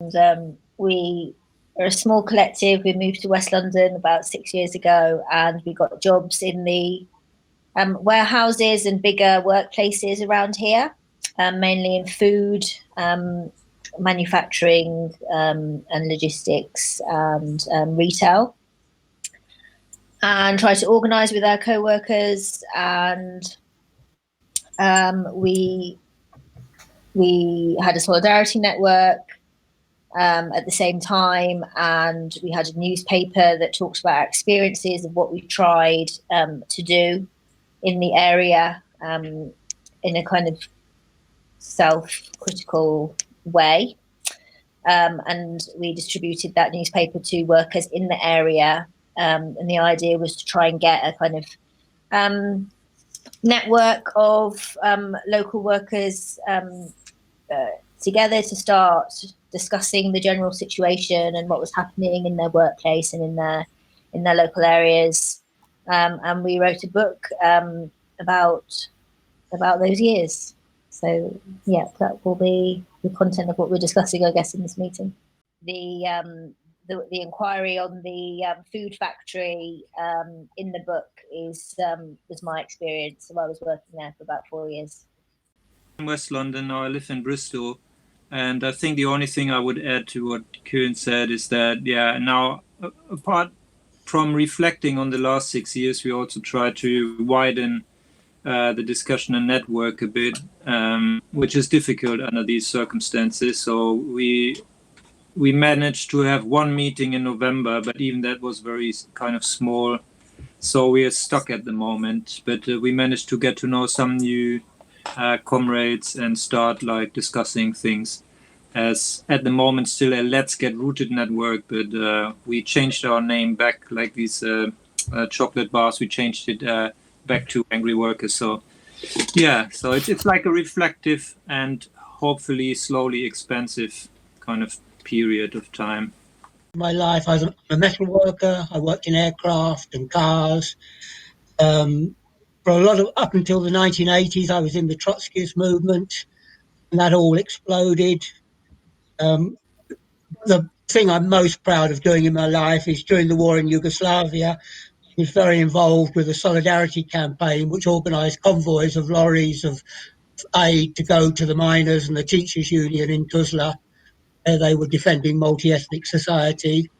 We are a small collective. We moved to West London about 6 years ago, and we got jobs in the warehouses and bigger workplaces around here, mainly in food, manufacturing, and logistics, and retail. And try to organise with our co-workers, and we had a solidarity network at the same time, and we had a newspaper that talks about our experiences of what we tried to do in the area, in a kind of self-critical way. And we distributed that newspaper to workers in the area. And the idea was to try and get a kind of network of local workers together to start discussing the general situation and what was happening in their workplace and in their local areas. And we wrote a book about those years. So yeah, that will be the content of what we're discussing, I guess, in this meeting. The inquiry on the food factory in the book was my experience. So I was working there for about 4 years. In West London, now I live in Bristol, and I think the only thing I would add to what Kieran said is that, now apart from reflecting on the last 6 years, we also try to widen the discussion and network a bit, which is difficult under these circumstances. So we managed to have one meeting in November, but even that was very kind of small. So we are stuck at the moment, but we managed to get to know some new comrades and start like discussing things. As at the moment still a Let's Get Rooted network, but we changed our name back, like these chocolate bars. We changed it back to Angry Workers. So yeah, so it's like a reflective and hopefully slowly expansive kind of period of time. My life, I was a metal worker. I worked in aircraft and cars. For a lot of up until the 1980s, I was in the Trotskyist movement, and that all exploded. The thing I'm most proud of doing in my life is during the war in Yugoslavia, I was very involved with a solidarity campaign which organised convoys of lorries of aid to go to the miners and the teachers' union in Tuzla. They were defending multi-ethnic society.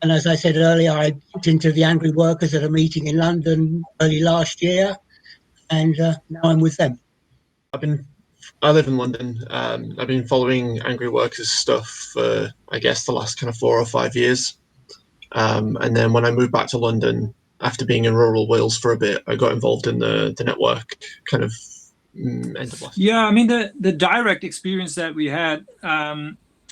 And as I said earlier, I jumped into the Angry Workers at a meeting in London early last year, and now I'm with them. I live in London. I've been following Angry Workers stuff for, I guess, the last kind of 4 or 5 years. And then when I moved back to London, after being in rural Wales for a bit, I got involved in the network kind of end of last year. Yeah, I mean, the direct experience that we had,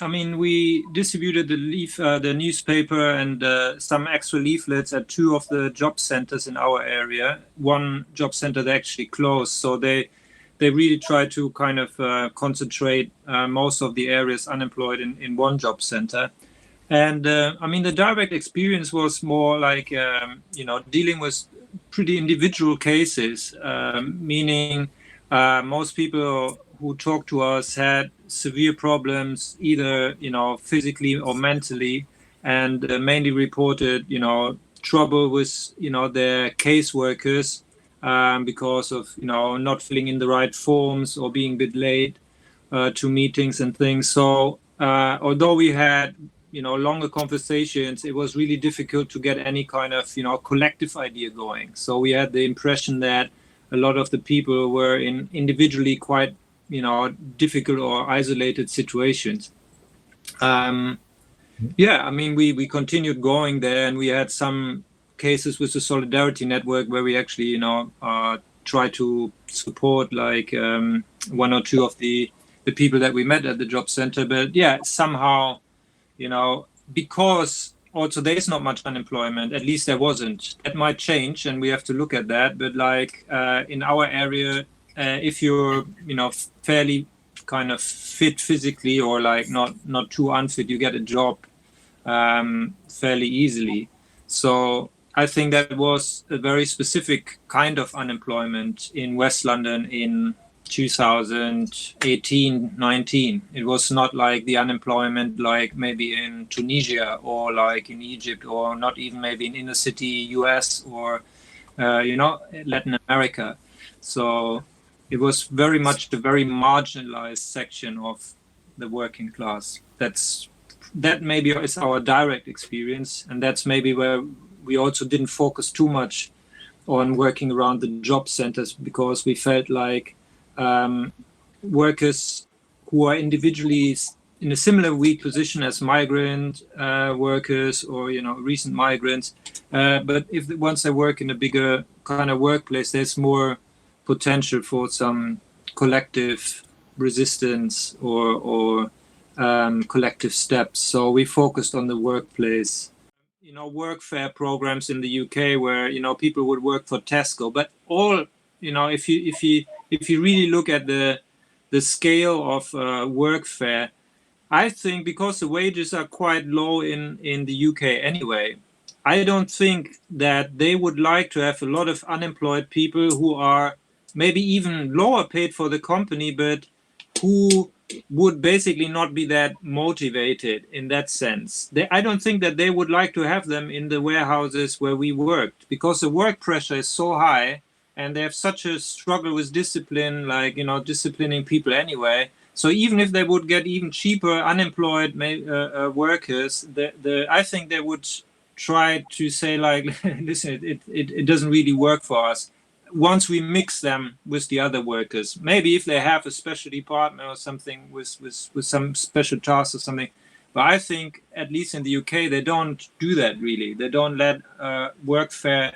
I mean, we distributed the newspaper and some extra leaflets at 2 of the job centers in our area. One job center that actually closed, so they really tried to kind of concentrate most of the areas unemployed in one job center. And I mean, the direct experience was more like, dealing with pretty individual cases, meaning most people who talked to us had severe problems, either, physically or mentally, and mainly reported, trouble with, their caseworkers because of, not filling in the right forms or being a bit late to meetings and things. So although we had, longer conversations, it was really difficult to get any kind of, collective idea going. So we had the impression that a lot of the people were in individually quite, difficult or isolated situations. I mean, we continued going there, and we had some cases with the Solidarity Network where we actually, try to support like 1 or 2 of the people that we met at the job center. But yeah, somehow, because also there's not much unemployment, at least there wasn't. That might change, and we have to look at that. But like in our area, if you're, fairly kind of fit physically or like not too unfit, you get a job fairly easily. So I think that was a very specific kind of unemployment in West London in 2018, 19. It was not like the unemployment like maybe in Tunisia or like in Egypt, or not even maybe in inner city US or Latin America. So it was very much a very marginalized section of the working class. That maybe is our direct experience, and that's maybe where we also didn't focus too much on working around the job centers, because we felt like workers who are individually in a similar weak position as migrant workers, or recent migrants, but if once they work in a bigger kind of workplace, there's more potential for some collective resistance or collective steps. So we focused on the workplace. Workfare programs in the UK where people would work for Tesco, but all if you really look at the scale of workfare, I think because the wages are quite low in the UK anyway, I don't think that they would like to have a lot of unemployed people who are maybe even lower paid for the company, but who would basically not be that motivated in that sense. I don't think that they would like to have them in the warehouses where we worked, because the work pressure is so high and they have such a struggle with discipline, like, disciplining people anyway. So even if they would get even cheaper unemployed workers, I think they would try to say like, listen, it doesn't really work for us. Once we mix them with the other workers, maybe if they have a special department or something with some special tasks or something. But I think at least in the UK, they don't do that really. They don't let workfare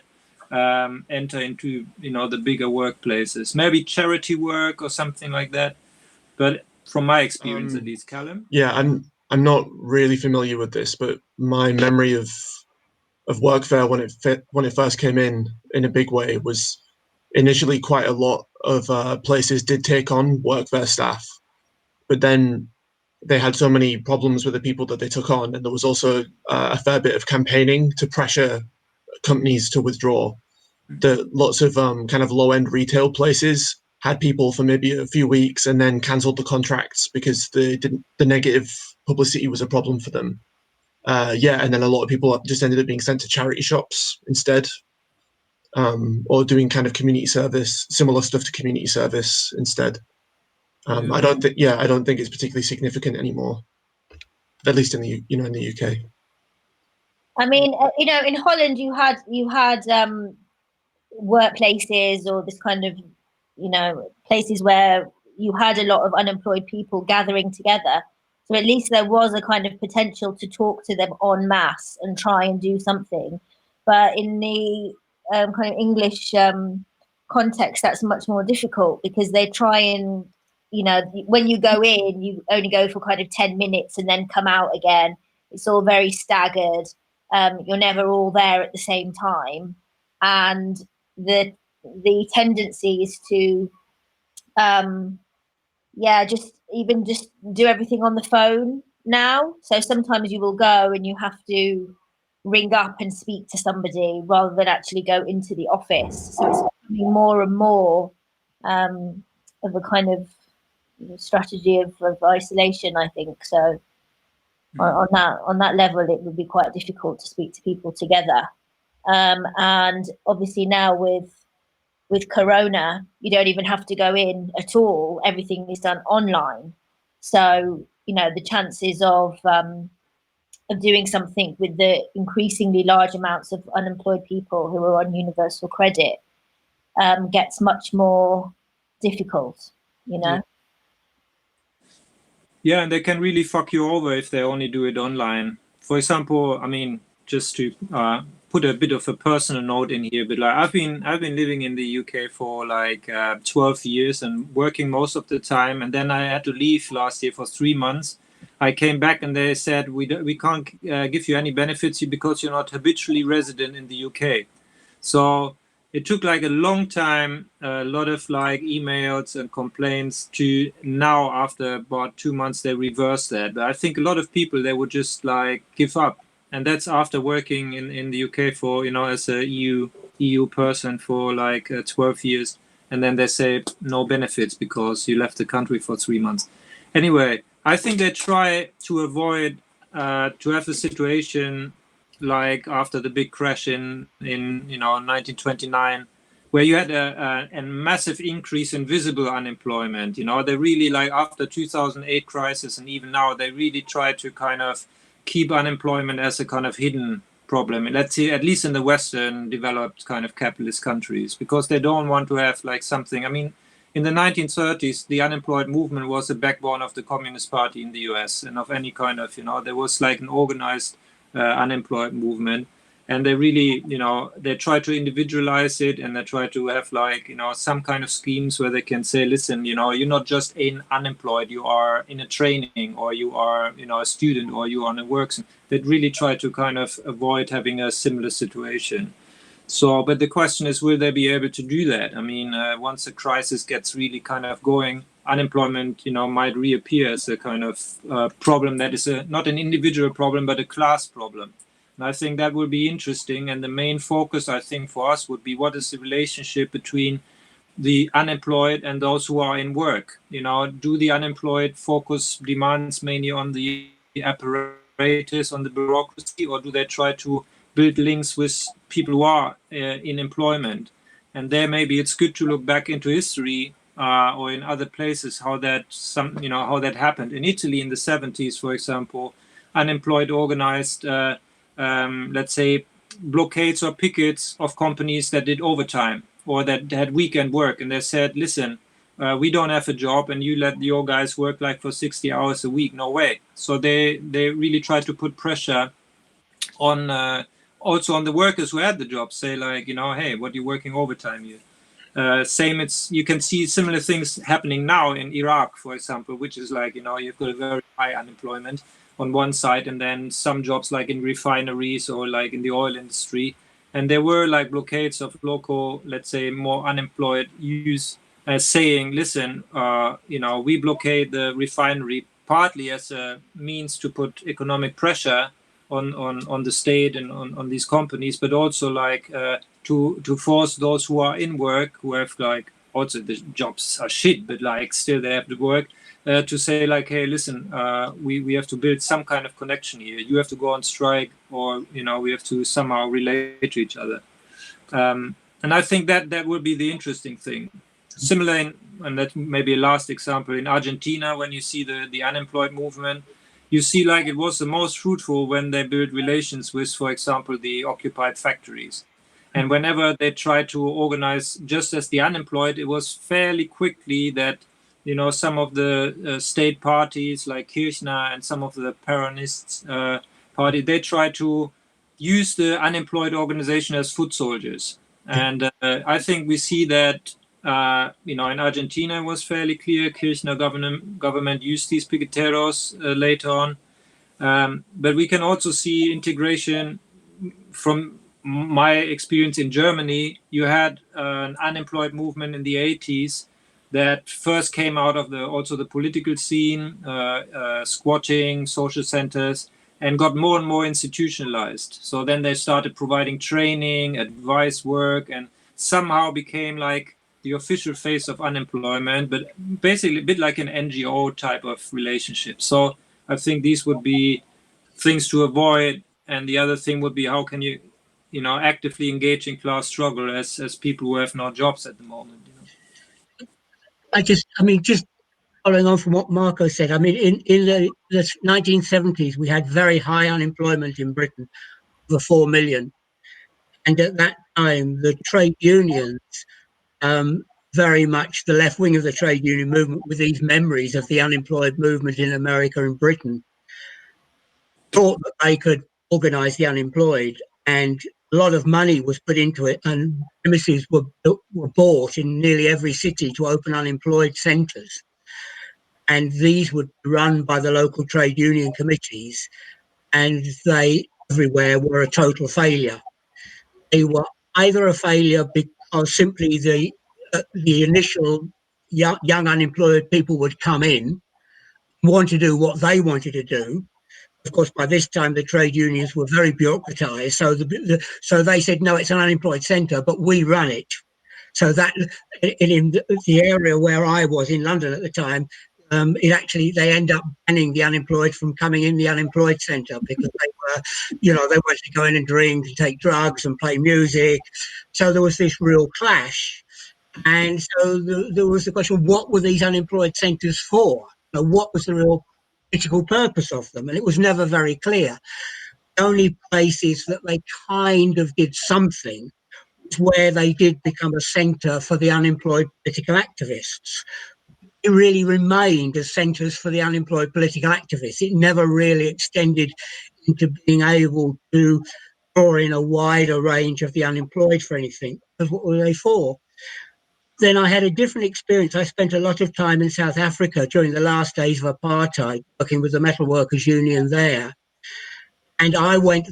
enter into the bigger workplaces. Maybe charity work or something like that. But from my experience, at least, Callum. Yeah, I'm not really familiar with this, but my memory of workfare when it first came in a big way was initially quite a lot of places did take on workfare staff, but then they had so many problems with the people that they took on, and there was also a fair bit of campaigning to pressure companies to withdraw. That lots of kind of low-end retail places had people for maybe a few weeks and then cancelled the contracts because the negative publicity was a problem for them. And then a lot of people just ended up being sent to charity shops instead, or doing kind of community service, similar stuff to community service instead. I don't think it's particularly significant anymore, at least in the in the UK. I mean, in Holland, you had workplaces, or this kind of places where you had a lot of unemployed people gathering together. So at least there was a kind of potential to talk to them en masse and try and do something. But in the kind of English context, that's much more difficult, because they try and, when you go in, you only go for kind of 10 minutes and then come out again. It's all very staggered. You're never all there at the same time. And the tendency is to just do everything on the phone now. So sometimes you will go and you have to ring up and speak to somebody rather than actually go into the office. So it's becoming more and more of a kind of strategy of isolation, I think. So on that level, it would be quite difficult to speak to people together. And obviously now with Corona, you don't even have to go in at all. Everything is done online. So, the chances of doing something with the increasingly large amounts of unemployed people who are on universal credit gets much more difficult, Yeah, and they can really fuck you over if they only do it online. For example, I mean, just to put a bit of a personal note in here, but like I've been living in the UK for like 12 years and working most of the time, and then I had to leave last year for 3 months. I came back and they said we can't give you any benefits because you're not habitually resident in the UK. So it took like a long time, a lot of like emails and complaints, to now after about 2 months they reversed that. But I think a lot of people, they would just like give up. And that's after working in the UK for, as a EU person for like 12 years. and then they say no benefits because you left the country for 3 months. Anyway, I think they try to avoid to have a situation like after the big crash in 1929, where you had a massive increase in visible unemployment. They really, like after 2008 crisis and even now, they really try to kind of keep unemployment as a kind of hidden problem. Let's see, at least in the Western developed kind of capitalist countries, because they don't want to have like something. I mean, in the 1930s, the unemployed movement was the backbone of the Communist Party in the US and of any kind of, there was like an organized unemployed movement. And they really, they try to individualize it, and they try to have like, some kind of schemes where they can say, listen, you're not just unemployed, you are in a training, or you are, a student, or you are on a work. They really try to kind of avoid having a similar situation. So, but the question is, will they be able to do that? I mean, once the crisis gets really kind of going, unemployment, might reappear as a kind of problem that is not an individual problem, but a class problem. And I think that will be interesting. And the main focus, I think, for us would be what is the relationship between the unemployed and those who are in work? Do the unemployed focus demands mainly on the apparatus, on the bureaucracy, or do they try to build links with people who are in employment? And there, maybe it's good to look back into history or in other places how that happened. In Italy in the 70s, for example, unemployed organized, let's say, blockades or pickets of companies that did overtime or that had weekend work, and they said, listen, we don't have a job and you let your guys work like for 60 hours a week. No way. So they really try to put pressure on also on the workers who had the job, say like, hey, what are you working overtime here? You can see similar things happening now in Iraq, for example, which is like, you've got a very high unemployment on one side, and then some jobs like in refineries or like in the oil industry. And there were like blockades of local, let's say, more unemployed youth saying, listen, we blockade the refinery partly as a means to put economic pressure on the state and on these companies, but also like to force those who are in work, who have like, also the jobs are shit, but like still they have to work, to say like, hey, listen, we have to build some kind of connection here. You have to go on strike, or we have to somehow relate to each other. And I think that would be the interesting thing. Similar and that maybe a last example, in Argentina, when you see the unemployed movement, you see like it was the most fruitful when they built relations with, for example, the occupied factories. And whenever they tried to organize just as the unemployed, it was fairly quickly that, some of the state parties like Kirchner and some of the Peronist party, they tried to use the unemployed organization as foot soldiers. And I think we see that, in Argentina it was fairly clear. Kirchner government used these piqueteros later on. But we can also see integration from my experience in Germany. You had an unemployed movement in the 80s that first came out of the political scene, squatting, social centers, and got more and more institutionalized. So then they started providing training, advice work, and somehow became like the official face of unemployment, but basically a bit like an NGO type of relationship. So I think these would be things to avoid. And the other thing would be, how can you, actively engage in class struggle as people who have no jobs at the moment. Just following on from what Marco said, I mean, in the 1970s, we had very high unemployment in Britain, over 4 million. And at that time, the trade unions, very much the left wing of the trade union movement, with these memories of the unemployed movement in America and Britain, thought that they could organize the unemployed, and a lot of money was put into it, and premises were bought in nearly every city to open unemployed centres. And these would be run by the local trade union committees, and they everywhere were a total failure. They were either a failure because simply the initial young unemployed people would come in, want to do what they wanted to do. Of course, by this time, the trade unions were very bureaucratized. So they said, no, it's an unemployed centre, but we run it. So that in the area where I was in London at the time, they end up banning the unemployed from coming in the unemployed centre because they wanted to go in and drink and take drugs and play music. So there was this real clash. And so there was the question, what were these unemployed centres for? What was the real political purpose of them? And it was never very clear. The only places that they kind of did something was where they did become a centre for the unemployed political activists. It really remained as centres for the unemployed political activists. It never really extended into being able to draw in a wider range of the unemployed for anything. Because what were they for? Then I had a different experience. I spent a lot of time in South Africa during the last days of apartheid, working with the metal workers union there. And I went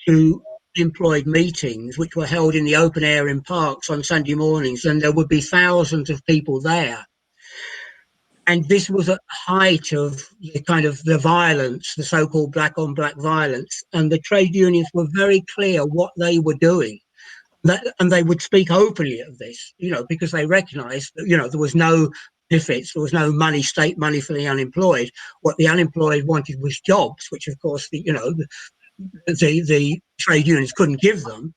to employed meetings, which were held in the open air in parks on Sunday mornings, and there would be thousands of people there. And this was at the height of the violence, the so-called black on black violence. And the trade unions were very clear what they were doing. And they would speak openly of this, because they recognised that, there was no benefits, there was no money, state money for the unemployed. What the unemployed wanted was jobs, which of course, the trade unions couldn't give them.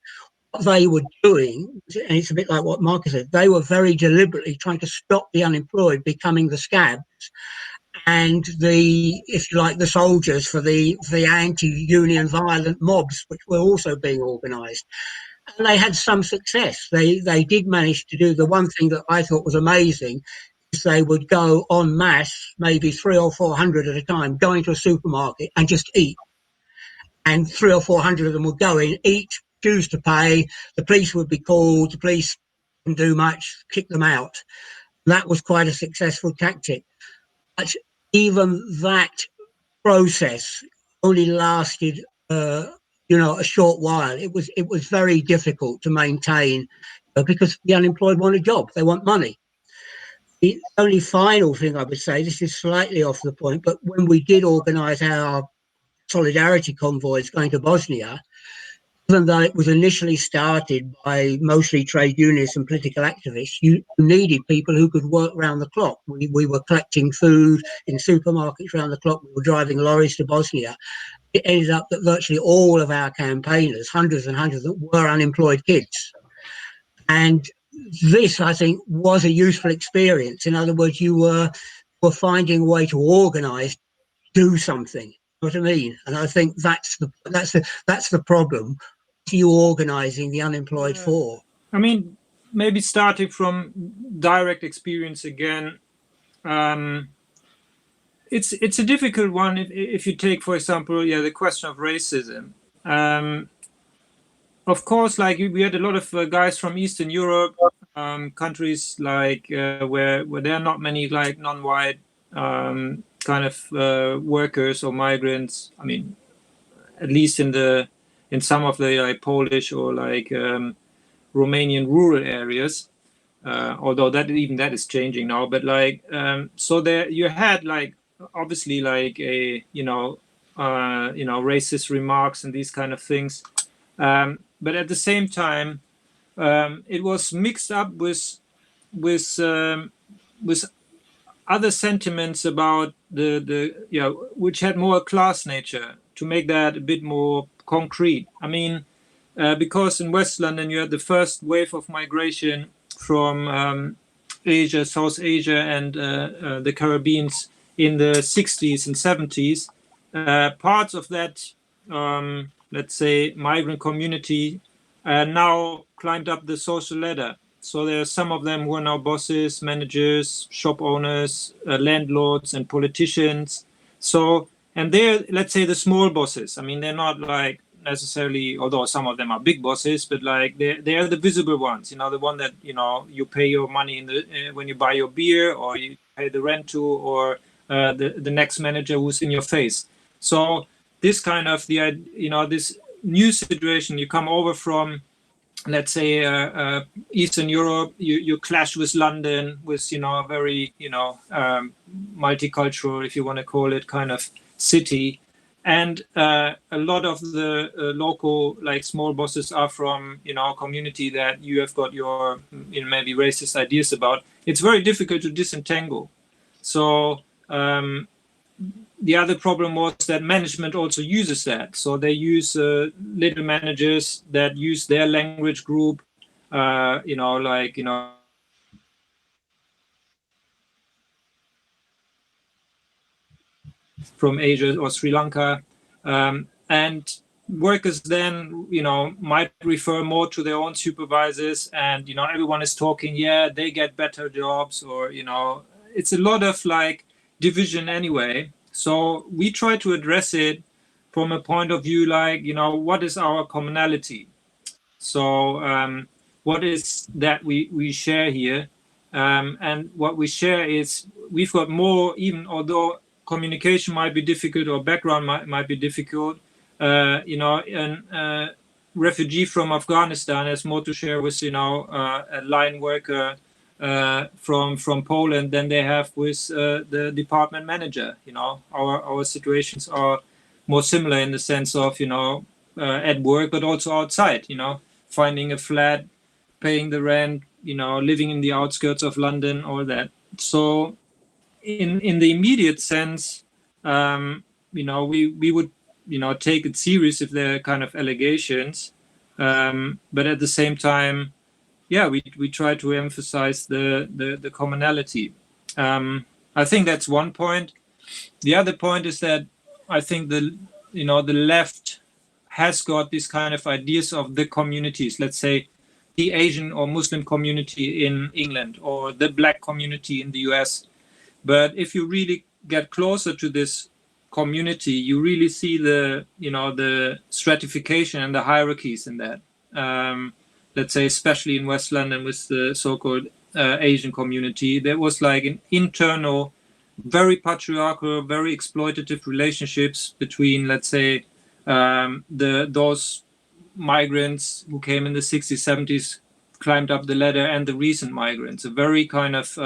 What they were doing, and it's a bit like what Marcus said, they were very deliberately trying to stop the unemployed becoming the scabs and if you like, the soldiers for the anti-union violent mobs, which were also being organised. And they had some success. They did manage to do the one thing that I thought was amazing is they would go en masse, maybe 300 or 400 at a time, go into a supermarket and just eat. And 300 or 400 of them would go in, eat, choose to pay. The police would be called. The police didn't do much, kick them out. That was quite a successful tactic. But even that process only lasted a short while. It was very difficult to maintain because the unemployed want a job, they want money. The only final thing I would say, this is slightly off the point, but when we did organise our solidarity convoys going to Bosnia, even though it was initially started by mostly trade unionists and political activists, you needed people who could work round the clock. We were collecting food in supermarkets round the clock. We were driving lorries to Bosnia. It ended up that virtually all of our campaigners, hundreds and hundreds, were unemployed kids. And this, I think, was a useful experience. In other words, you were finding a way to organise, do something. You know what I mean? And I think that's the problem. What are you organising the unemployed for? I mean, maybe starting from direct experience again. It's a difficult one if you take, for example, the question of racism. Of course, like we had a lot of guys from Eastern Europe, countries like where there are not many like non-white kind of workers or migrants. I mean, at least in some of the like Polish or like Romanian rural areas. Although that is changing now, but like so there you had like obviously like a racist remarks and these kind of things, but at the same time it was mixed up with other sentiments about the which had more class nature, to make that a bit more concrete. I mean, because in West London you had the first wave of migration from Asia, South Asia, and the Caribbean in the 60s and 70s. Parts of that, let's say, migrant community now climbed up the social ladder. So there are some of them who are now bosses, managers, shop owners, landlords, and politicians. So, and they're, let's say, the small bosses. I mean, they're not like necessarily, although some of them are big bosses, but like they're the visible ones, the one that you pay your money in the when you buy your beer, or you pay the rent to, or the next manager who's in your face. So this kind of this new situation, you come over from, let's say, Eastern Europe, you clash with London, with a very multicultural, if you want to call it, kind of city. And a lot of the local like small bosses are from a community that you have got your maybe racist ideas about. It's very difficult to disentangle. So the other problem was that management also uses that. So they use little managers that use their language group, from Asia or Sri Lanka. And workers then, might refer more to their own supervisors, and, everyone is talking, yeah, they get better jobs, or, it's a lot of like division anyway. So we try to address it from a point of view like, what is our commonality? So what is that we share here? And what we share is we've got more, even although communication might be difficult or background might be difficult, a refugee from Afghanistan has more to share with, a line worker from Poland than they have with the department manager. Our situations are more similar in the sense of, at work, but also outside, finding a flat, paying the rent, living in the outskirts of London, all that. So in the immediate sense, we would, take it serious if there are kind of allegations. But at the same time, yeah, we try to emphasize the commonality. I think that's one point. The other point is that I think the left has got these kind of ideas of the communities, let's say the Asian or Muslim community in England or the black community in the US. But if you really get closer to this community, you really see the stratification and the hierarchies in that. Let's say, especially in West London with the so-called Asian community, there was like an internal, very patriarchal, very exploitative relationships between, let's say, those migrants who came in the 60s, 70s, climbed up the ladder, and the recent migrants. A very kind of,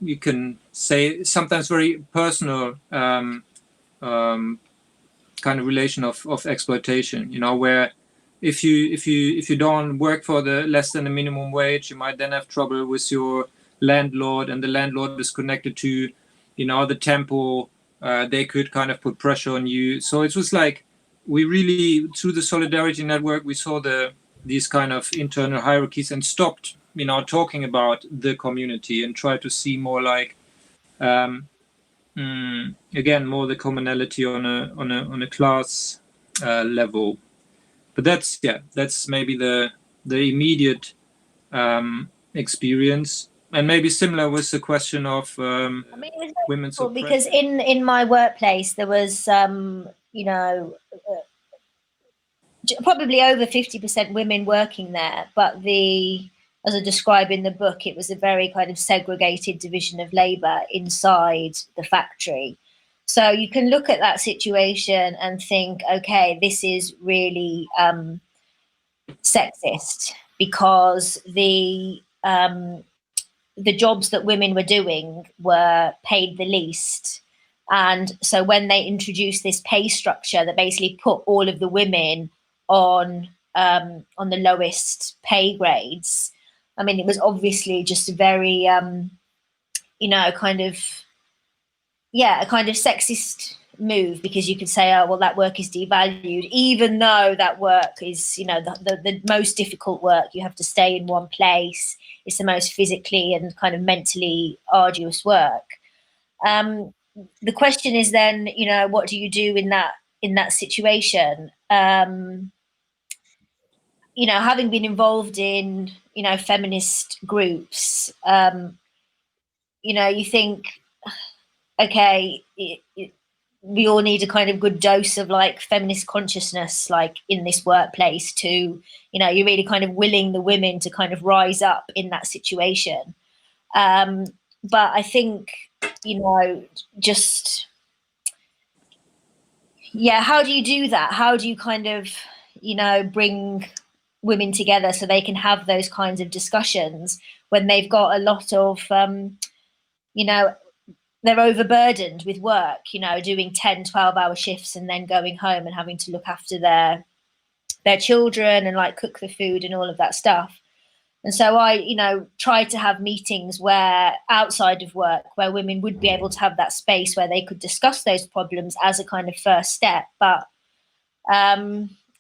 you can say, sometimes very personal kind of relation of exploitation. Where if you don't work for the less than the minimum wage, you might then have trouble with your landlord, and the landlord is connected to, the temple. They could kind of put pressure on you. So it was like we really, through the solidarity network, we saw these kind of internal hierarchies and stopped, talking about the community and tried to see more like, again, more the commonality on a class level. But that's maybe the immediate experience, and maybe similar with the question of women's oppression. Because in my workplace there was probably over 50% women working there, but as I describe in the book, it was a very kind of segregated division of labour inside the factory. So you can look at that situation and think, okay, this is really sexist, because the jobs that women were doing were paid the least. And so when they introduced this pay structure that basically put all of the women on the lowest pay grades, I mean, it was obviously just a very, a kind of sexist move, because you could say, oh, well, that work is devalued, even though that work is, the most difficult work. You have to stay in one place. It's the most physically and kind of mentally arduous work. The question is then, what do you do in that situation? Having been involved in, feminist groups, you think, okay, we all need a kind of good dose of like feminist consciousness, like in this workplace, to, you're really kind of willing the women to kind of rise up in that situation. But I think, just, how do you do that? How do you kind of, bring women together so they can have those kinds of discussions when they've got a lot of, they're overburdened with work, you know, doing 10, 12-hour shifts and then going home and having to look after their children and like cook the food and all of that stuff. And so I, you know, tried to have meetings where outside of work, where women would be able to have that space where they could discuss those problems as a kind of first step. But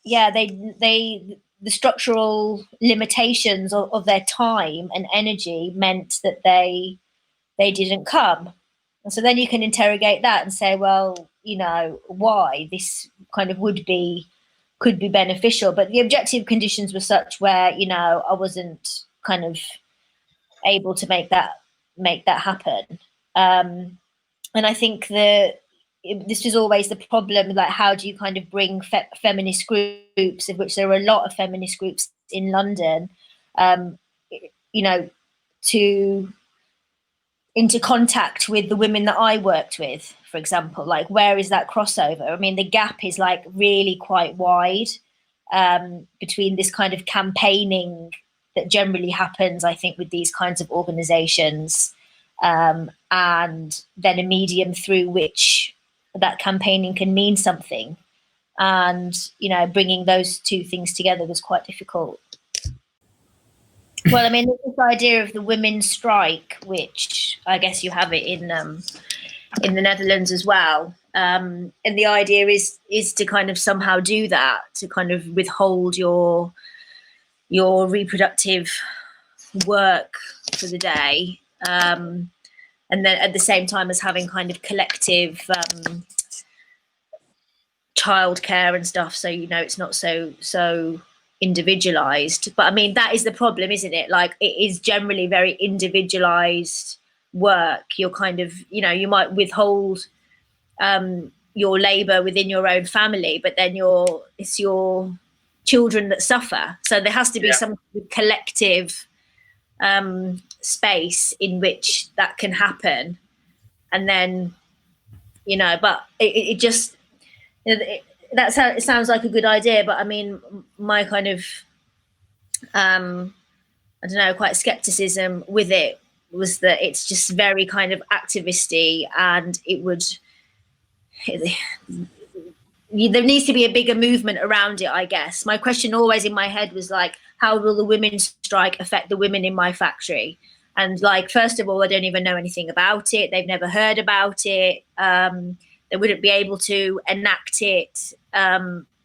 yeah, the structural limitations of their time and energy meant that they didn't come. And so then you can interrogate that and say, well, you know, why this kind of could be beneficial. But the objective conditions were such where, you know, I wasn't kind of able to make that happen. And I think this was always the problem, like how do you kind of bring feminist groups, of which there are a lot of feminist groups in London, you know, into contact with the women that I worked with, for example. Like, where is that crossover? I mean, the gap is like really quite wide between this kind of campaigning that generally happens, I think, with these kinds of organizations, and then a medium through which that campaigning can mean something. And, you know, bringing those two things together was quite difficult. Well, I mean, this idea of the women's strike, which I guess you have it in the Netherlands as well, and the idea is to kind of somehow do that, to kind of withhold your reproductive work for the day, and then at the same time as having kind of collective childcare and stuff. So, you know, it's not so individualized. But I mean, that is the problem, isn't it? Like, it is generally very individualized work. You're kind of, you know, you might withhold your labor within your own family, but then it's your children that suffer. So there has to be some collective space in which that can happen. And then, you know, but it just, you know, it sounds like a good idea, but I mean, my kind of, I don't know, quite skepticism with it was that it's just very kind of activisty, and there needs to be a bigger movement around it, I guess. My question always in my head was like, how will the women's strike affect the women in my factory? And like, first of all, I don't even know anything about it. They've never heard about it. They wouldn't be able to enact it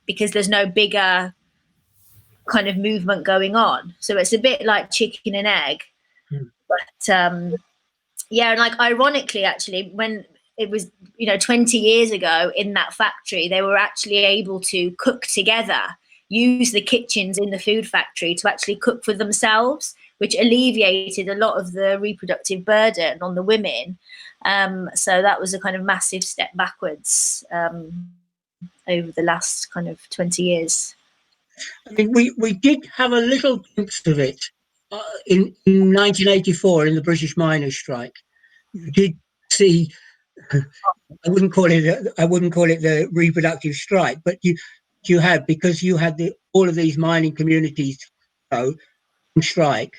because there's no bigger kind of movement going on. So it's a bit like chicken and egg. But yeah, and like, ironically, actually, when it was, you know, 20 years ago in that factory, they were actually able to cook together, use the kitchens in the food factory to actually cook for themselves, which alleviated a lot of the reproductive burden on the women. So that was a kind of massive step backwards over the last kind of 20 years. I mean, we did have a little glimpse of it in 1984 in the British miners' strike. You did see. I wouldn't call it the reproductive strike, but you had, because you had all of these mining communities on strike.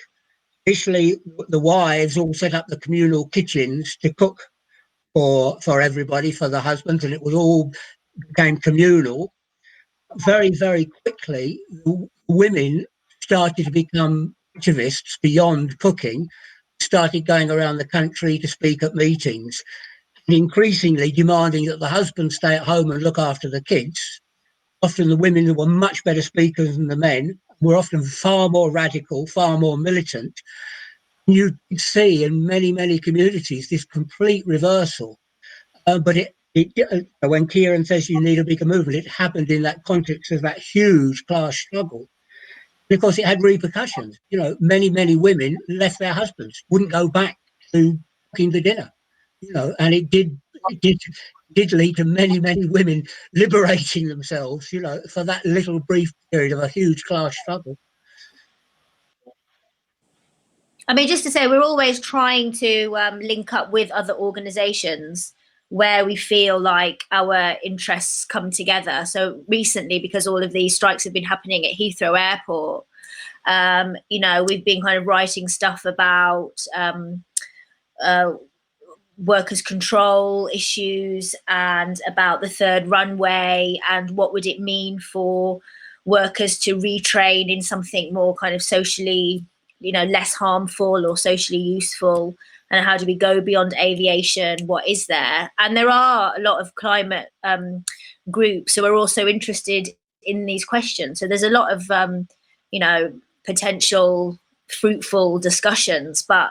Initially, the wives all set up the communal kitchens to cook for everybody, for the husbands, and it was all became communal. Very, very quickly, women started to become activists beyond cooking, started going around the country to speak at meetings, and increasingly demanding that the husbands stay at home and look after the kids. Often the women were much better speakers than the men, were often far more radical, far more militant. You see in many, many communities this complete reversal. But when Kieran says you need a bigger movement, it happened in that context of that huge class struggle. And of course, it had repercussions. You know, many, many women left their husbands, wouldn't go back to cooking the dinner. You know, and it did lead to many, many women liberating themselves, you know, for that little brief period of a huge class struggle. I mean, just to say, we're always trying to link up with other organisations where we feel like our interests come together. So recently, because all of these strikes have been happening at Heathrow Airport, you know, we've been kind of writing stuff about workers' control issues and about the third runway and what would it mean for workers to retrain in something more kind of socially, less harmful or socially useful, and how do we go beyond aviation? What is there? And there are a lot of climate groups who are also interested in these questions. So there's a lot of, potential fruitful discussions, but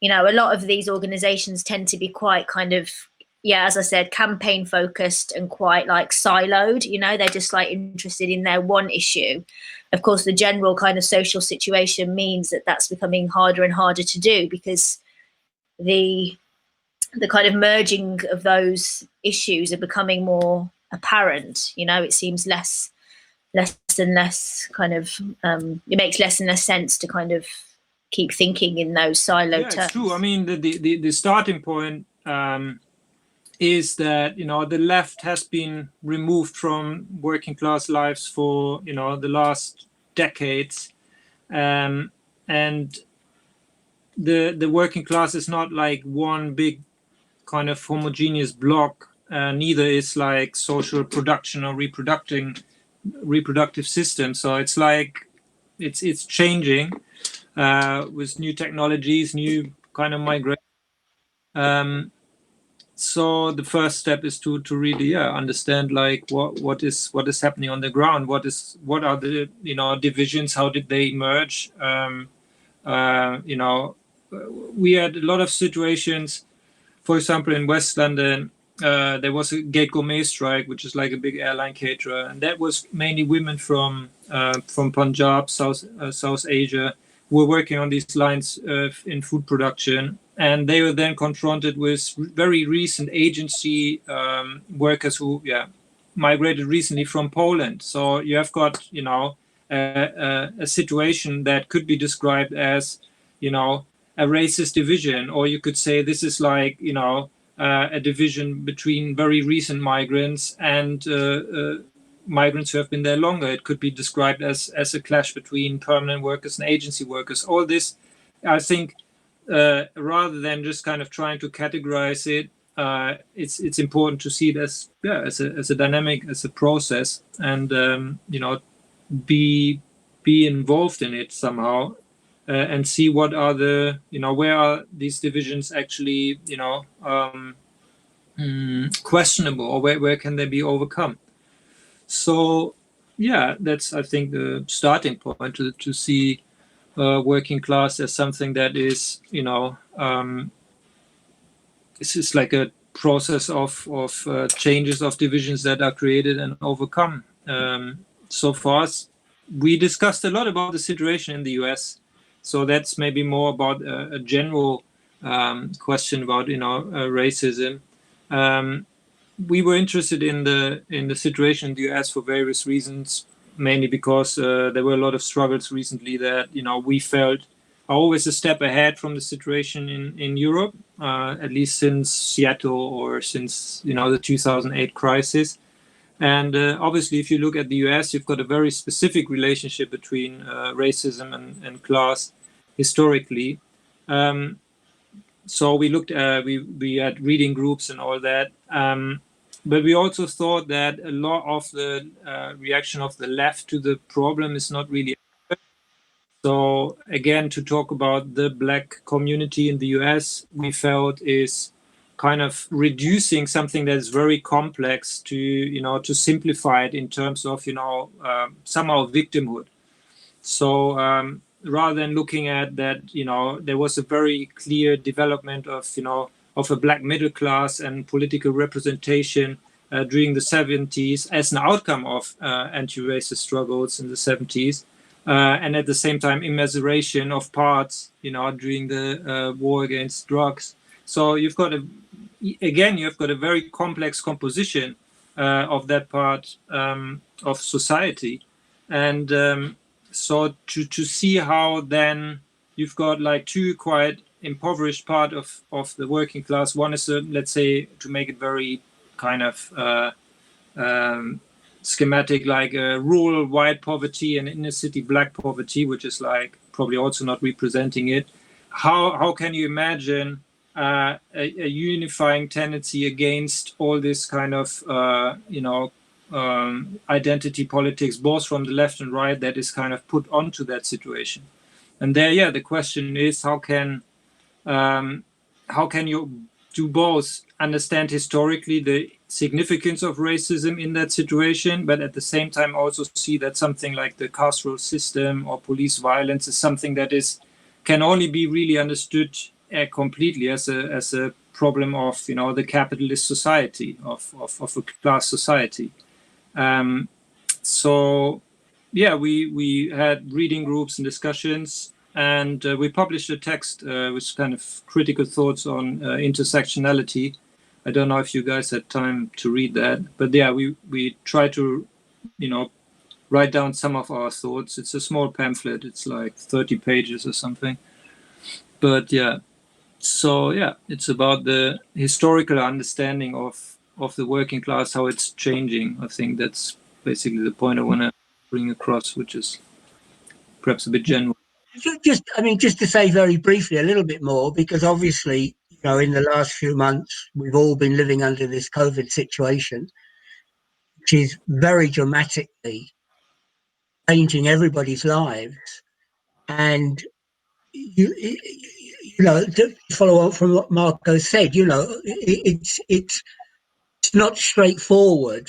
a lot of these organizations tend to be quite kind of, as I said, campaign focused and quite like siloed. They're just like interested in their one issue. Of course, the general kind of social situation means that that's becoming harder and harder to do, because the kind of merging of those issues are becoming more apparent. It seems less and less kind of, it makes less and less sense to kind of keep thinking in those siloed terms. It's true. I mean, the starting point is that the left has been removed from working class lives for the last decades, and the working class is not like one big kind of homogeneous block. Neither is like social production or reproductive system. So it's like it's changing with new technologies, new kind of migration. So the first step is to really understand like what is happening on the ground. What are the divisions? How did they emerge? We had a lot of situations. For example, in West London, there was a Gate Gourmet strike, which is like a big airline caterer, and that was mainly women from Punjab, South Asia, who were working on these lines in food production, and they were then confronted with very recent agency workers who migrated recently from Poland. So you have got a situation that could be described as a racist division, or you could say this is like a division between very recent migrants and migrants who have been there longer. It could be described as a clash between permanent workers and agency workers. All this, I think, rather than just kind of trying to categorize it, it's important to see it as a dynamic, as a process, and be involved in it somehow. And see what are the, where are these divisions actually, questionable, or where can they be overcome? So, that's, I think, the starting point to see working class as something that is, this is like a process of changes of divisions that are created and overcome. So for us, we discussed a lot about the situation in the US. So that's maybe more about a general question about racism. We were interested in the situation in the US for various reasons, mainly because there were a lot of struggles recently that we felt are always a step ahead from the situation in Europe, at least since Seattle or since the 2008 crisis. And obviously, if you look at the US, you've got a very specific relationship between racism and class historically. So we looked at, we had reading groups and all that. But we also thought that a lot of the reaction of the left to the problem is not really. So again, to talk about the Black community in the US, we felt is kind of reducing something that is very complex to to simplify it in terms of somehow victimhood. So rather than looking at that, there was a very clear development of a Black middle class and political representation during the 70s as an outcome of anti-racist struggles in the 70s. And at the same time, immiseration of parts, during the war against drugs. So you've got a very complex composition of that part of society, and so to see how then you've got like two quite impoverished part of the working class. One is, let's say, to make it very kind of schematic, like rural white poverty and inner city Black poverty, which is like probably also not representing it. How can you imagine a unifying tendency against all this kind of identity politics, both from the left and right, that is kind of put onto that situation. And there, yeah, the question is how can you do both understand historically the significance of racism in that situation, but at the same time also see that something like the carceral system or police violence is something that can only be really understood completely as a problem of the capitalist society, of a class society. So yeah, we had reading groups and discussions, and we published a text with kind of critical thoughts on intersectionality. I don't know if you guys had time to read that, but yeah, we try to write down some of our thoughts. It's a small pamphlet. It's like 30 pages or something. But yeah, so yeah, it's about the historical understanding of the working class, how it's changing. I think that's basically the point I want to bring across, which is perhaps a bit general. Just to say very briefly a little bit more, because obviously, in the last few months, we've all been living under this COVID situation, which is very dramatically changing everybody's lives. And to follow up from what Marco said, it's not straightforward.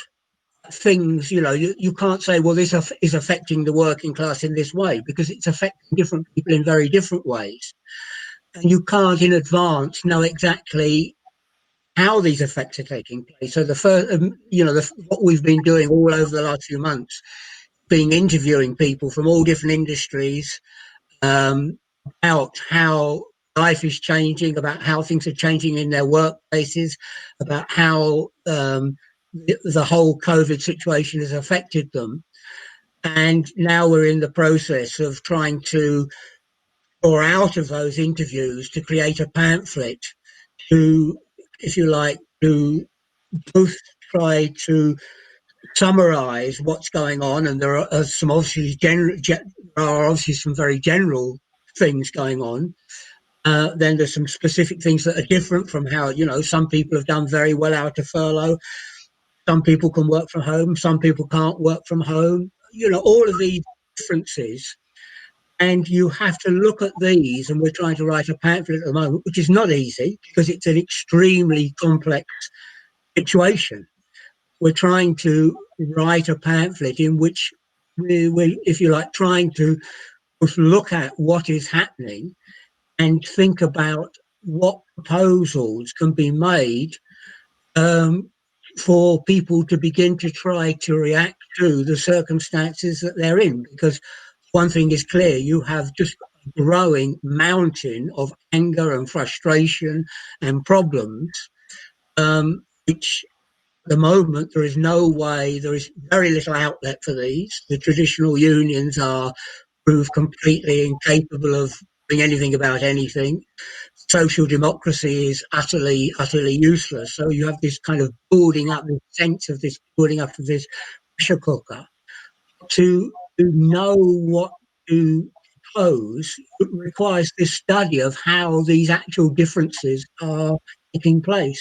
Things, you can't say, well, this is affecting the working class in this way, because it's affecting different people in very different ways. And you can't in advance know exactly how these effects are taking place. So the first, what we've been doing all over the last few months, being interviewing people from all different industries, about how life is changing, about how things are changing in their workplaces, about how the whole COVID situation has affected them. And now we're in the process of trying to draw out of those interviews to create a pamphlet to, if you like, to both try to summarize what's going on. And there are some obviously some very general things going on. Then there's some specific things that are different from how, some people have done very well out of furlough. Some people can work from home. Some people can't work from home. All of these differences. And you have to look at these, and we're trying to write a pamphlet at the moment, which is not easy because it's an extremely complex situation. We're trying to write a pamphlet in which we're, if you like, trying to look at what is happening and think about what proposals can be made for people to begin to try to react to the circumstances that they're in. Because one thing is clear, you have just a growing mountain of anger and frustration and problems, which at the moment there is very little outlet for these. The traditional unions are proved completely incapable of doing anything about anything. Social democracy is utterly useless. So you have this kind of building up of this pressure cooker. To know what to propose, it requires this study of how these actual differences are taking place.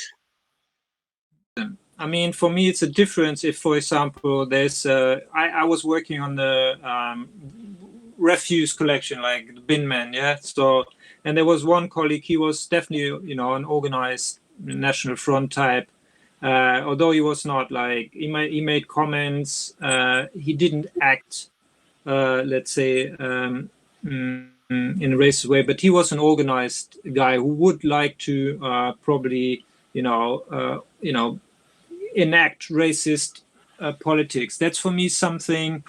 I mean, for me, it's a difference if, for example, I was working on the refuse collection, like the bin man, yeah. So, and there was one colleague, he was definitely, an organized national front type. Although he was not like, he made comments, he didn't act, let's say, in a racist way, but he was an organized guy who would like to probably, enact racist politics. That's for me something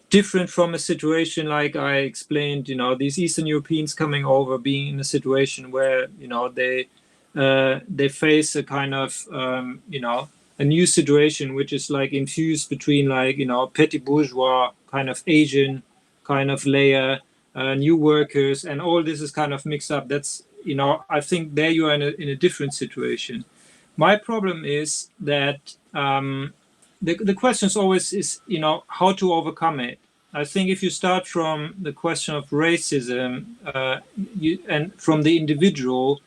different from a situation like I explained, these Eastern Europeans coming over, being in a situation where, they face a kind of, a new situation, which is like infused between like, petty bourgeois, kind of Asian kind of layer, new workers, and all this is kind of mixed up. That's, I think there you are in a different situation. My problem is that the question is always how to overcome it. I think if you start from the question of racism and from the individual,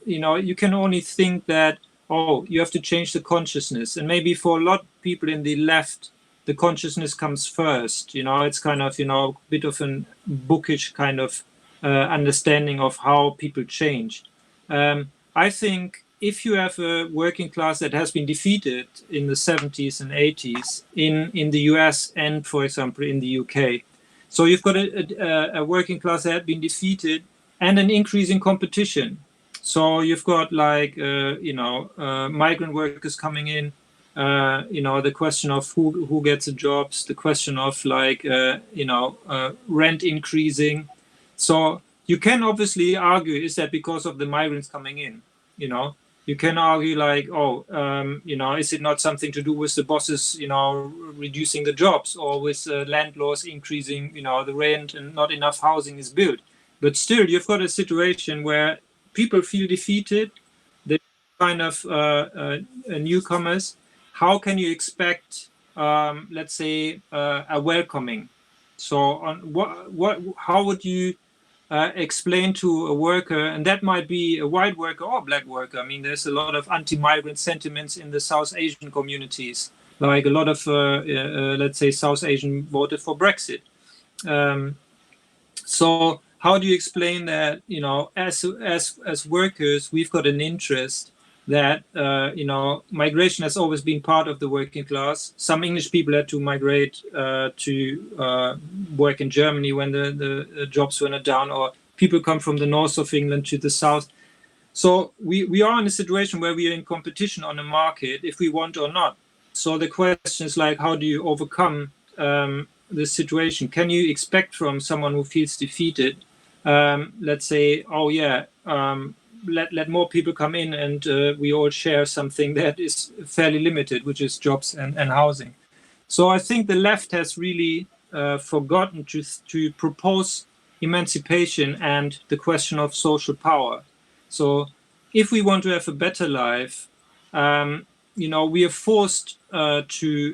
you can only think that, oh, you have to change the consciousness. And maybe for a lot of people in the left, the consciousness comes first. It's kind of, a bit of a bookish kind of understanding of how people change. I think if you have a working class that has been defeated in the 70s and 80s in the US and, for example, in the UK, so you've got a working class that had been defeated and an increasing competition. So you've got like, migrant workers coming in, the question of who gets the jobs, the question of like, rent increasing. So you can obviously argue, is that because of the migrants coming in? You can argue like, is it not something to do with the bosses, reducing the jobs, or with landlords increasing, the rent, and not enough housing is built? But still, you've got a situation where people feel defeated. They're kind of newcomers. How can you expect, let's say, a welcoming? So, on how would you explain to a worker, and that might be a white worker or black worker? I mean, there's a lot of anti-migrant sentiments in the South Asian communities. Like a lot of, let's say, South Asian voted for Brexit. So how do you explain that? As workers, we've got an interest that migration has always been part of the working class. Some English people had to migrate to work in Germany when the jobs went down, or people come from the north of England to the south. So we are in a situation where we are in competition on the market, if we want or not. So the question is like, how do you overcome this situation? Can you expect from someone who feels defeated, let's say, let more people come in and we all share something that is fairly limited, which is jobs and housing. So I think the left has really forgotten to propose emancipation and the question of social power. So if we want to have a better life, we are forced to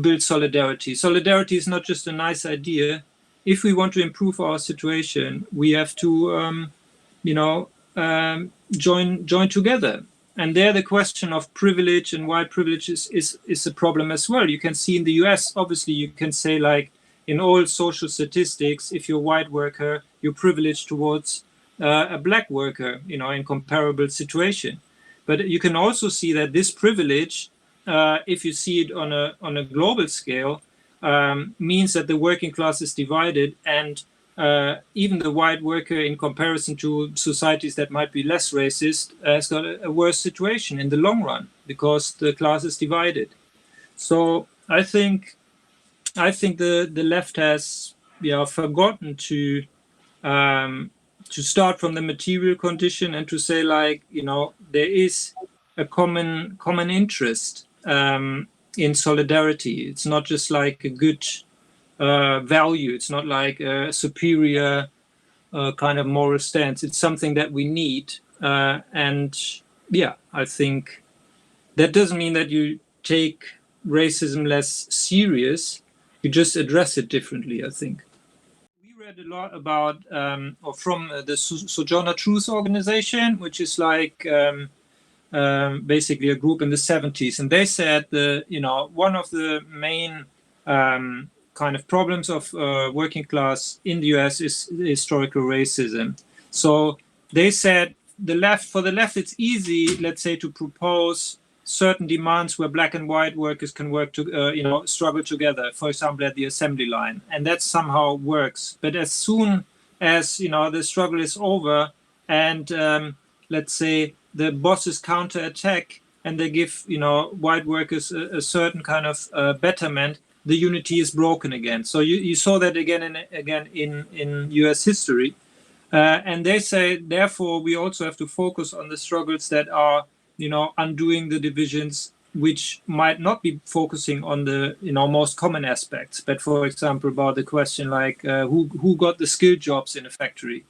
build solidarity. Solidarity is not just a nice idea. If we want to improve our situation, we have to, join together. And there, the question of privilege and white privilege is a problem as well. You can see in the US, obviously, you can say like in all social statistics, if you're a white worker, you're privileged towards a black worker, in comparable situation. But you can also see that this privilege, if you see it on a global scale, means that the working class is divided, and even the white worker, in comparison to societies that might be less racist, has got a worse situation in the long run because the class is divided. So I think the left has forgotten to start from the material condition and to say like, there is a common interest in solidarity. It's not just like a good value. It's not like a superior kind of moral stance. It's something that we need. I think that doesn't mean that you take racism less serious. You just address it differently, I think. We read a lot about, or from the Sojourner Truth organization, which is like basically a group in the 70s. And they said one of the main kind of problems of working class in the US is historical racism. So they said for the left, it's easy, let's say, to propose certain demands where black and white workers can work to, struggle together, for example, at the assembly line. And that somehow works. But as soon as, the struggle is over and let's say the bosses counterattack and they give, white workers a certain kind of betterment, the unity is broken again. So you saw that again and again in US history. And they say, therefore, we also have to focus on the struggles that are, undoing the divisions, which might not be focusing on the, most common aspects. But for example, about the question like who got the skilled jobs in a factory,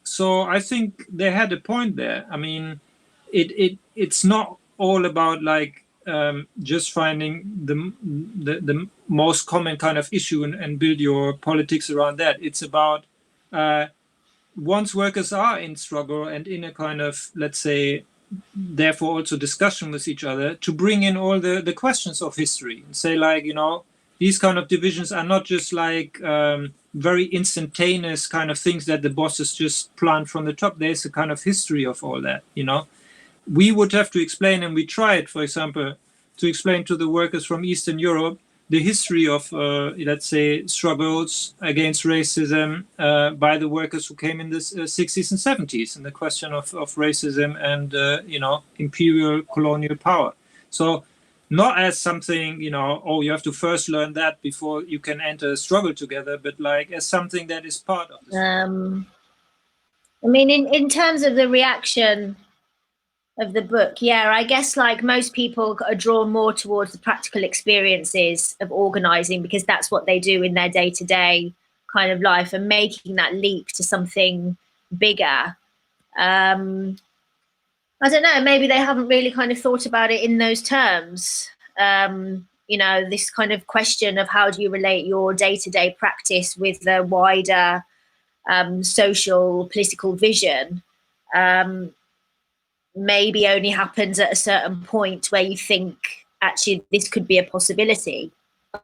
So I think they had a point there. I mean, it's not all about like just finding the most common kind of issue and build your politics around that. It's about once workers are in struggle and in a kind of, let's say, therefore also discussion with each other, to bring in all the questions of history and say, like, these kind of divisions are not just like very instantaneous kind of things that the bosses just plant from the top. There's a kind of history of all that, We would have to explain, and we tried, for example, to explain to the workers from Eastern Europe the history of, let's say, struggles against racism by the workers who came in the 60s and 70s, and the question of racism and, imperial colonial power. So not as something, oh, you have to first learn that before you can enter a struggle together, but like as something that is part of this. I mean, in terms of the reaction of the book, yeah, I guess like most people are drawn more towards the practical experiences of organizing, because that's what they do in their day-to-day kind of life, and making that leap to something bigger. I don't know, maybe they haven't really kind of thought about it in those terms. This kind of question of how do you relate your day-to-day practice with the wider social, political vision, maybe only happens at a certain point where you think, actually, this could be a possibility.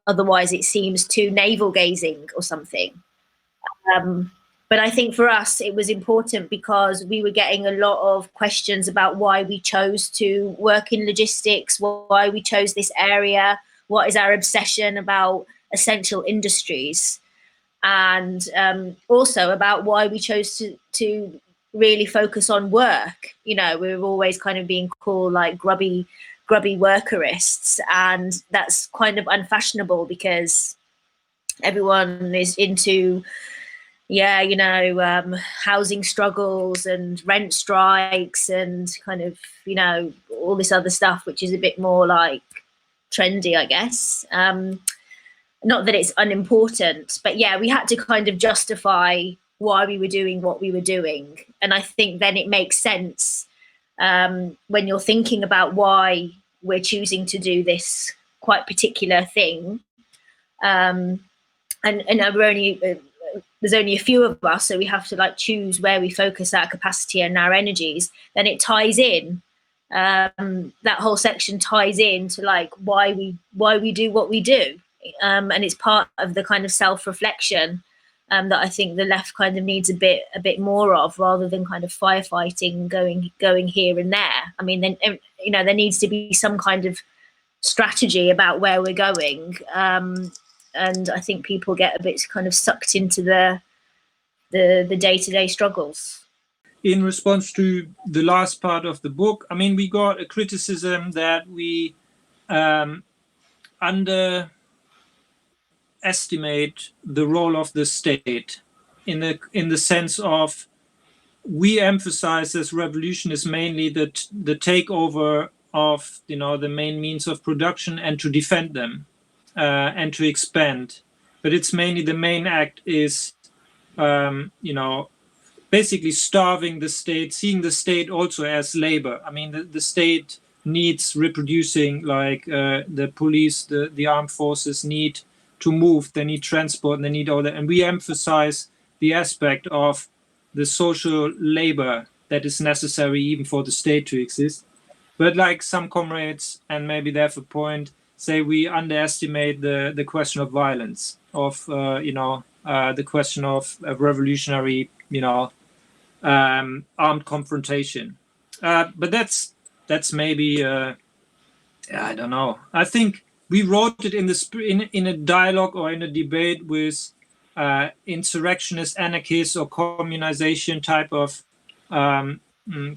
Otherwise, it seems too navel-gazing or something. But I think for us, it was important because we were getting a lot of questions about why we chose to work in logistics, why we chose this area, what is our obsession about essential industries, and also about why we chose to really focus on work. We were always kind of being called like grubby workerists, and that's kind of unfashionable because everyone is into housing struggles and rent strikes and kind of all this other stuff, which is a bit more like trendy, I guess. Not that it's unimportant, but yeah, we had to kind of justify why we were doing what we were doing. And I think then it makes sense when you're thinking about why we're choosing to do this quite particular thing. And there's only a few of us, so we have to like choose where we focus our capacity and our energies. Then it ties in. That whole section ties in to like why we do what we do. And it's part of the kind of self-reflection that I think the left kind of needs a bit more of, rather than kind of firefighting, going here and there. I mean, then there needs to be some kind of strategy about where we're going, and I think people get a bit kind of sucked into the day-to-day struggles. In response to the last part of the book, I mean, we got a criticism that we underestimate the role of the state, in the sense of, we emphasize this revolution is mainly the takeover of the main means of production and to defend them and to expand, but it's mainly the main act is basically starving the state, seeing the state also as labor. I mean, the state needs reproducing, like the police, the armed forces need to move, they need transport, and they need all that. And we emphasize the aspect of the social labor that is necessary even for the state to exist. But like some comrades, and maybe they have a point, say we underestimate the question of violence, of the question of revolutionary, armed confrontation. But that's maybe I don't know. I think we wrote it in a dialogue or in a debate with insurrectionist, anarchist, or communization type of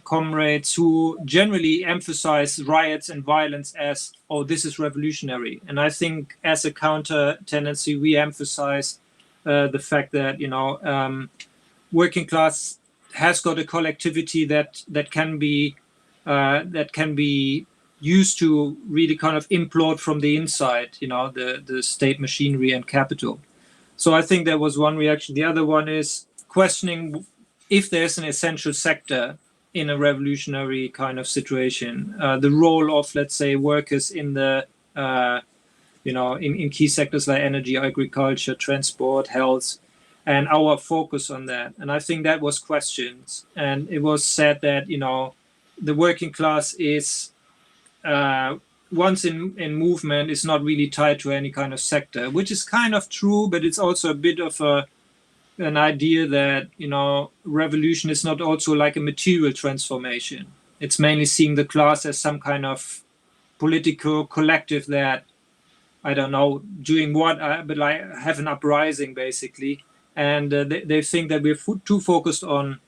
comrades who generally emphasize riots and violence as, oh, this is revolutionary. And I think as a counter tendency, we emphasize the fact that working class has got a collectivity that can be used to really kind of implode from the inside, the state machinery and capital. So I think there was one reaction. The other one is questioning if there's an essential sector in a revolutionary kind of situation, the role of, let's say, workers in the, in key sectors like energy, agriculture, transport, health. and our focus on that. And I think that was questioned. And it was said that, the working class is, once in movement, is not really tied to any kind of sector, which is kind of true, but it's also a bit of an idea that, revolution is not also like a material transformation. It's mainly seeing the class as some kind of political collective that, I don't know, doing what, but like have an uprising basically. And they think that we're too focused on,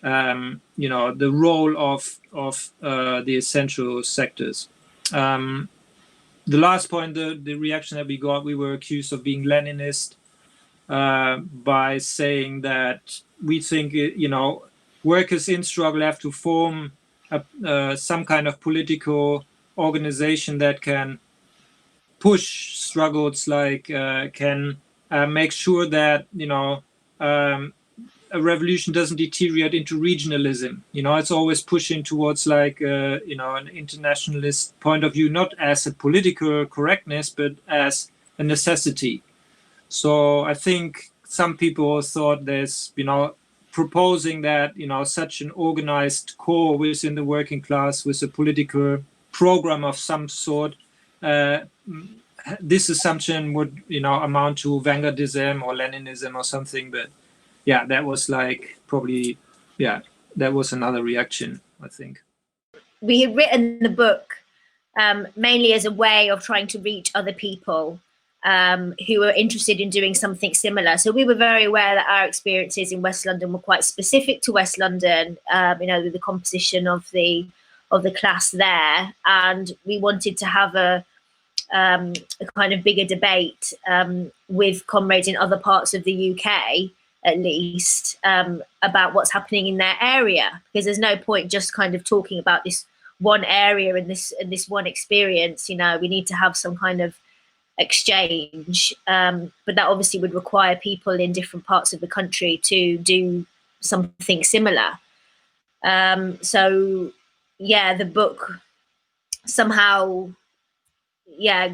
the role of the essential sectors. The last point, the reaction that we got, we were accused of being Leninist by saying that we think, workers in struggle have to form some kind of political organization that can push struggles, like can make sure that a revolution doesn't deteriorate into regionalism. It's always pushing towards like an internationalist point of view, not as a political correctness, but as a necessity. So I think some people thought there's proposing that such an organized core within the working class with a political program of some sort, this assumption would amount to vanguardism or Leninism or something. But yeah, that was like probably that was another reaction, I think. We had written the book mainly as a way of trying to reach other people who were interested in doing something similar. So we were very aware that our experiences in West London were quite specific to West London, the composition of the class there, and we wanted to have a kind of bigger debate with comrades in other parts of the UK, at least, about what's happening in their area, because there's no point just kind of talking about this one area and this one experience. We need to have some kind of exchange, but that obviously would require people in different parts of the country to do something similar. So yeah, the book somehow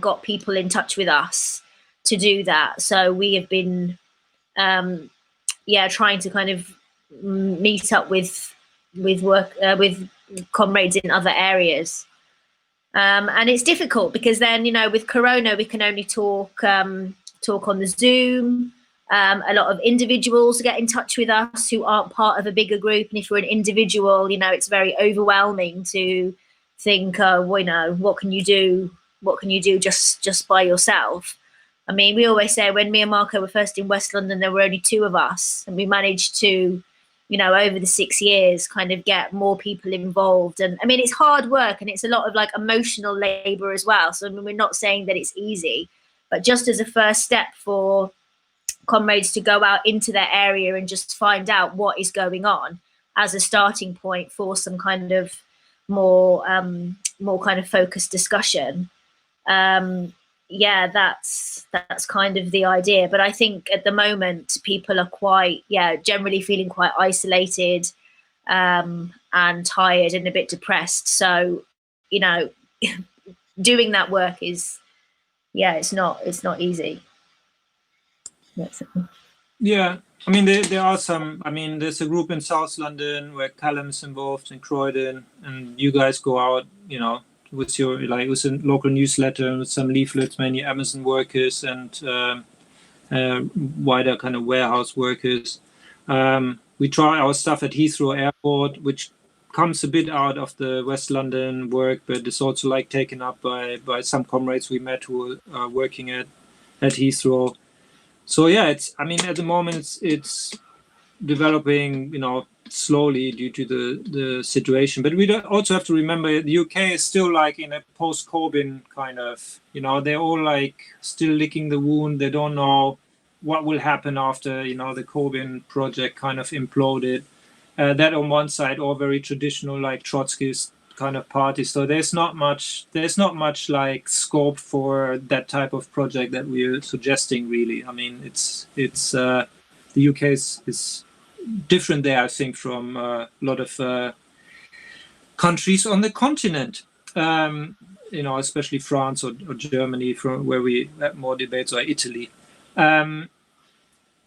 got people in touch with us to do that. So we have been trying to kind of meet up with comrades in other areas. And it's difficult because then, with Corona, we can only talk on the Zoom. A lot of individuals get in touch with us who aren't part of a bigger group. And if you're an individual, it's very overwhelming to think, what can you do? What can you do just by yourself? I mean, we always say when me and Marco were first in West London, there were only two of us, and we managed to, over the 6 years, kind of get more people involved. And I mean, it's hard work and it's a lot of like emotional labor as well. So I mean, we're not saying that it's easy, but just as a first step for comrades to go out into their area and just find out what is going on as a starting point for some kind of more kind of focused discussion. That's kind of the idea. But I think at the moment people are quite, generally feeling quite isolated and tired and a bit depressed. So, doing that work is, it's not easy. Yeah, I mean, there are some. I mean, there's a group in South London where Callum's involved in Croydon, and you guys go out, with your with a local newsletter with some leaflets, mainly Amazon workers and wider kind of warehouse workers. We try our stuff at Heathrow Airport, which comes a bit out of the West London work, but it's also like taken up by some comrades we met who are working at Heathrow. So yeah, it's. I mean, at the moment it's developing, slowly due to the situation. But we also have to remember the UK is still like in a post-Corbyn kind of. They're all like still licking the wound. They don't know what will happen after the Corbyn project kind of imploded. That on one side, all very traditional like Trotskyist kind of party. So there's not much like scope for that type of project that we're suggesting, really. I mean, it's the UK is different there, I think, from a lot of countries on the continent, especially France or Germany, from where we have more debates, or Italy.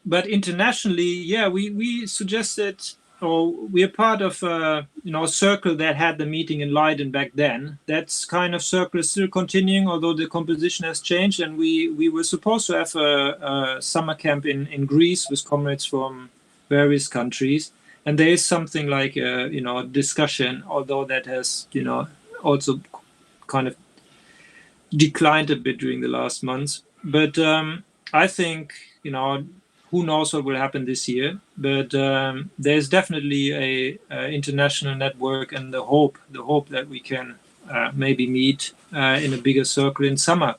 but internationally, yeah, we suggested, or we are part of a circle that had the meeting in Leiden back then. That's kind of circle is still continuing, although the composition has changed. And we were supposed to have a summer camp in Greece with comrades from various countries. And there is something like a discussion, although that has also kind of declined a bit during the last months. But I think who knows what will happen this year. But there's definitely a international network, and the hope that we can maybe meet in a bigger circle in summer.